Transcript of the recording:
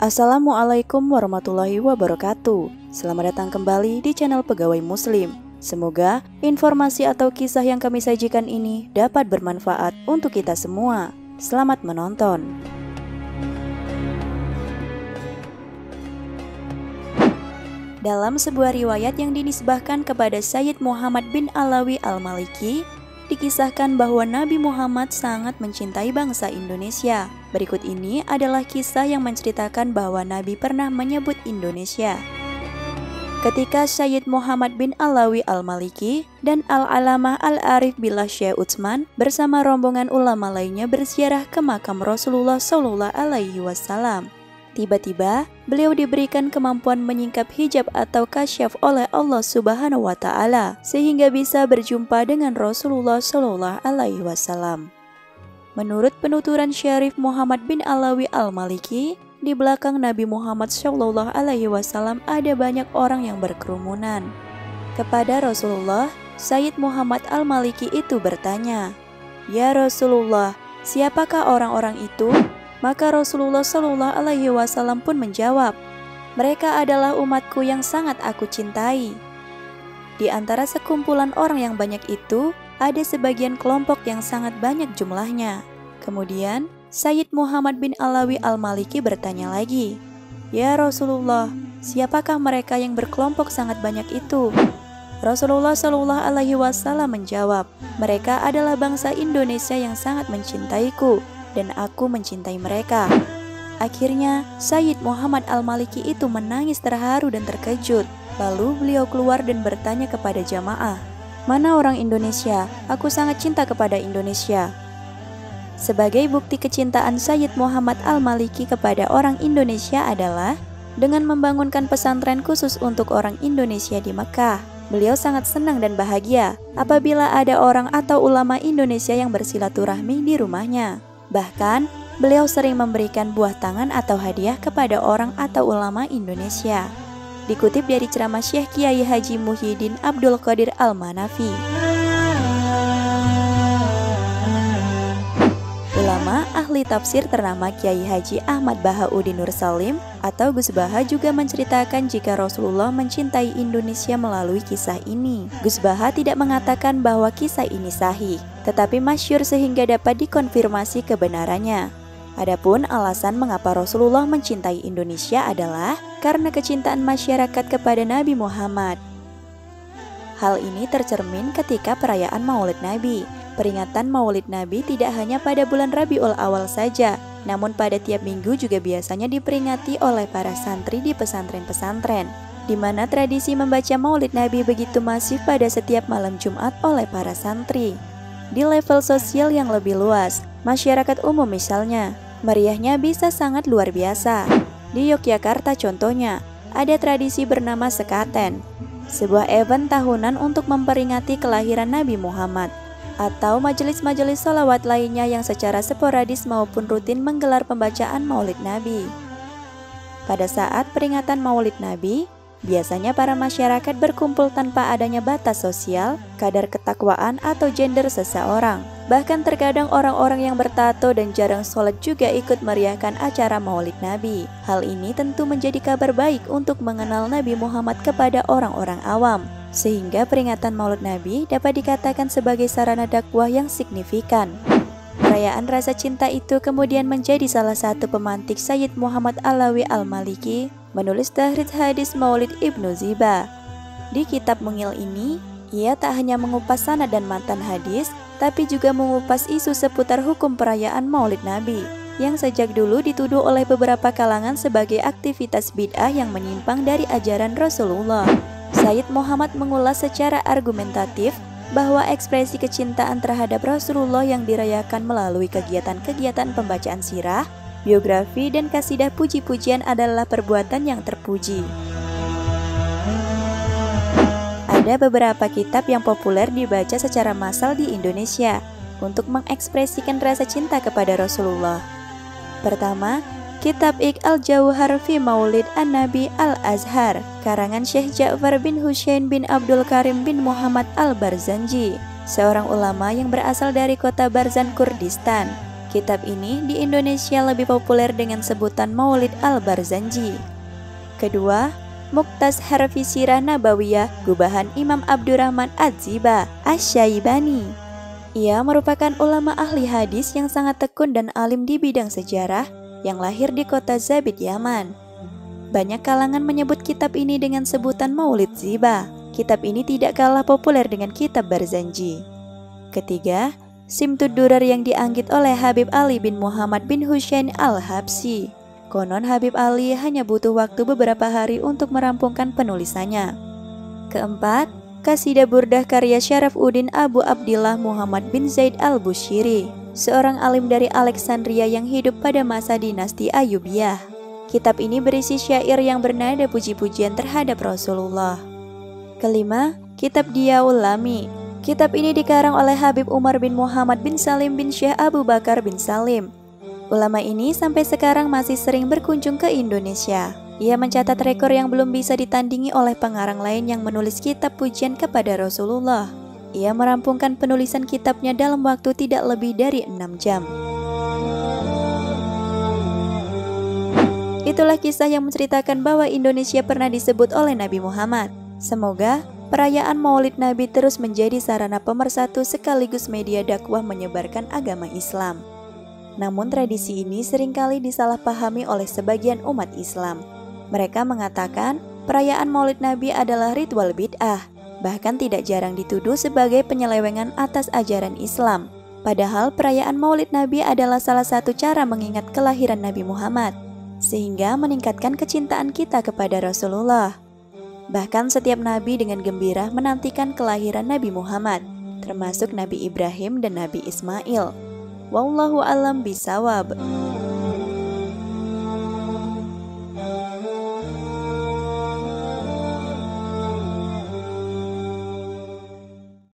Assalamualaikum warahmatullahi wabarakatuh. Selamat datang kembali di channel Pegawai Muslim. Semoga informasi atau kisah yang kami sajikan ini dapat bermanfaat untuk kita semua. Selamat menonton. Dalam sebuah riwayat yang dinisbahkan kepada Sayyid Muhammad bin Alawi Al-Maliki, dikisahkan bahwa Nabi Muhammad sangat mencintai bangsa Indonesia. Berikut ini adalah kisah yang menceritakan bahwa Nabi pernah menyebut Indonesia. Ketika Sayyid Muhammad bin Alawi Al-Maliki dan Al-Alamah Al-Arif Billah Syekh Utsman bersama rombongan ulama lainnya berziarah ke makam Rasulullah SAW. Tiba-tiba, beliau diberikan kemampuan menyingkap hijab atau kasyaf oleh Allah Subhanahu wa Ta'ala, sehingga bisa berjumpa dengan Rasulullah SAW. Menurut penuturan Syarif Muhammad bin Alawi Al-Maliki, di belakang Nabi Muhammad SAW ada banyak orang yang berkerumunan. Kepada Rasulullah, Sayyid Muhammad Al-Maliki itu bertanya, "Ya Rasulullah, siapakah orang-orang itu?" Maka Rasulullah SAW pun menjawab, "Mereka adalah umatku yang sangat aku cintai." Di antara sekumpulan orang yang banyak itu, ada sebagian kelompok yang sangat banyak jumlahnya. Kemudian, Sayyid Muhammad bin Alawi Al-Maliki bertanya lagi, "Ya Rasulullah, siapakah mereka yang berkelompok sangat banyak itu?" Rasulullah SAW menjawab, "Mereka adalah bangsa Indonesia yang sangat mencintaiku, dan aku mencintai mereka." Akhirnya, Sayyid Muhammad Al-Maliki itu menangis terharu dan terkejut. Lalu beliau keluar dan bertanya kepada jamaah, "Mana orang Indonesia? Aku sangat cinta kepada Indonesia." Sebagai bukti kecintaan Sayyid Muhammad Al-Maliki kepada orang Indonesia adalah dengan membangunkan pesantren khusus untuk orang Indonesia di Mekah. Beliau sangat senang dan bahagia apabila ada orang atau ulama Indonesia yang bersilaturahmi di rumahnya. Bahkan, beliau sering memberikan buah tangan atau hadiah kepada orang atau ulama Indonesia. Dikutip dari ceramah Syekh Kiai Haji Muhyiddin Abdul Qadir Al-Manafi. Ulama ahli tafsir ternama Kiai Haji Ahmad Bahauddin Nur Salim atau Gus Baha juga menceritakan jika Rasulullah mencintai Indonesia melalui kisah ini. Gus Baha tidak mengatakan bahwa kisah ini sahih, tetapi masyhur sehingga dapat dikonfirmasi kebenarannya. Adapun alasan mengapa Rasulullah mencintai Indonesia adalah karena kecintaan masyarakat kepada Nabi Muhammad. Hal ini tercermin ketika perayaan Maulid Nabi. Peringatan Maulid Nabi tidak hanya pada bulan Rabiul Awal saja, namun pada tiap minggu juga biasanya diperingati oleh para santri di pesantren-pesantren, di mana tradisi membaca Maulid Nabi begitu masif pada setiap malam Jumat oleh para santri. Di level sosial yang lebih luas, masyarakat umum misalnya, meriahnya bisa sangat luar biasa. Di Yogyakarta contohnya, ada tradisi bernama Sekaten, sebuah event tahunan untuk memperingati kelahiran Nabi Muhammad, atau majelis-majelis sholawat lainnya yang secara sporadis maupun rutin menggelar pembacaan Maulid Nabi. Pada saat peringatan Maulid Nabi, biasanya para masyarakat berkumpul tanpa adanya batas sosial, kadar ketakwaan atau gender seseorang. Bahkan terkadang orang-orang yang bertato dan jarang sholat juga ikut meriahkan acara Maulid Nabi. Hal ini tentu menjadi kabar baik untuk mengenal Nabi Muhammad kepada orang-orang awam, sehingga peringatan Maulid Nabi dapat dikatakan sebagai sarana dakwah yang signifikan. Perayaan rasa cinta itu kemudian menjadi salah satu pemantik Sayyid Muhammad Alawi Al-Maliki menulis tahrid hadis Maulid Ibnu Ziba. Di kitab mungil ini, ia tak hanya mengupas sanad dan matan hadis, tapi juga mengupas isu seputar hukum perayaan Maulid Nabi, yang sejak dulu dituduh oleh beberapa kalangan sebagai aktivitas bid'ah yang menyimpang dari ajaran Rasulullah. Sayyid Muhammad mengulas secara argumentatif bahwa ekspresi kecintaan terhadap Rasulullah yang dirayakan melalui kegiatan-kegiatan pembacaan sirah, biografi, dan kasidah puji-pujian adalah perbuatan yang terpuji. Ada beberapa kitab yang populer dibaca secara massal di Indonesia untuk mengekspresikan rasa cinta kepada Rasulullah. Pertama, Kitab Ik Al-Jauhar fi Maulid An-Nabi Al-Azhar, karangan Syekh Ja'far bin Husain bin Abdul Karim bin Muhammad Al-Barzanji, seorang ulama yang berasal dari kota Barzan, Kurdistan. Kitab ini di Indonesia lebih populer dengan sebutan Maulid Al-Barzanji. Kedua, Mukhtasar fi Sirah Nabawiyah Gubahan Imam Abdurrahman Az-Ziba Asy-Syaibani. Ia merupakan ulama ahli hadis yang sangat tekun dan alim di bidang sejarah yang lahir di kota Zabid, Yaman. Banyak kalangan menyebut kitab ini dengan sebutan Maulid Ziba. Kitab ini tidak kalah populer dengan kitab Barzanji. Ketiga, Simtud Durar yang dianggit oleh Habib Ali bin Muhammad bin Husain Al-Habsyi. Konon Habib Ali hanya butuh waktu beberapa hari untuk merampungkan penulisannya. Keempat, Qasidah Burdah karya Syarafuddin Abu Abdillah Muhammad bin Zaid Al-Bushiri, seorang alim dari Alexandria yang hidup pada masa dinasti Ayyubiyah. Kitab ini berisi syair yang bernada puji-pujian terhadap Rasulullah. Kelima, Kitab Diyaul Lami. Kitab ini dikarang oleh Habib Umar bin Muhammad bin Salim bin Syekh Abu Bakar bin Salim. Ulama ini sampai sekarang masih sering berkunjung ke Indonesia. Ia mencatat rekor yang belum bisa ditandingi oleh pengarang lain yang menulis kitab pujian kepada Rasulullah. Ia merampungkan penulisan kitabnya dalam waktu tidak lebih dari 6 jam. Itulah kisah yang menceritakan bahwa Indonesia pernah disebut oleh Nabi Muhammad. Semoga perayaan Maulid Nabi terus menjadi sarana pemersatu sekaligus media dakwah menyebarkan agama Islam. Namun tradisi ini seringkali disalahpahami oleh sebagian umat Islam. Mereka mengatakan perayaan Maulid Nabi adalah ritual bid'ah, bahkan tidak jarang dituduh sebagai penyelewengan atas ajaran Islam. Padahal perayaan Maulid Nabi adalah salah satu cara mengingat kelahiran Nabi Muhammad, sehingga meningkatkan kecintaan kita kepada Rasulullah. Bahkan setiap nabi dengan gembira menantikan kelahiran Nabi Muhammad, termasuk Nabi Ibrahim dan Nabi Ismail. Wallahu a'lam bishawab.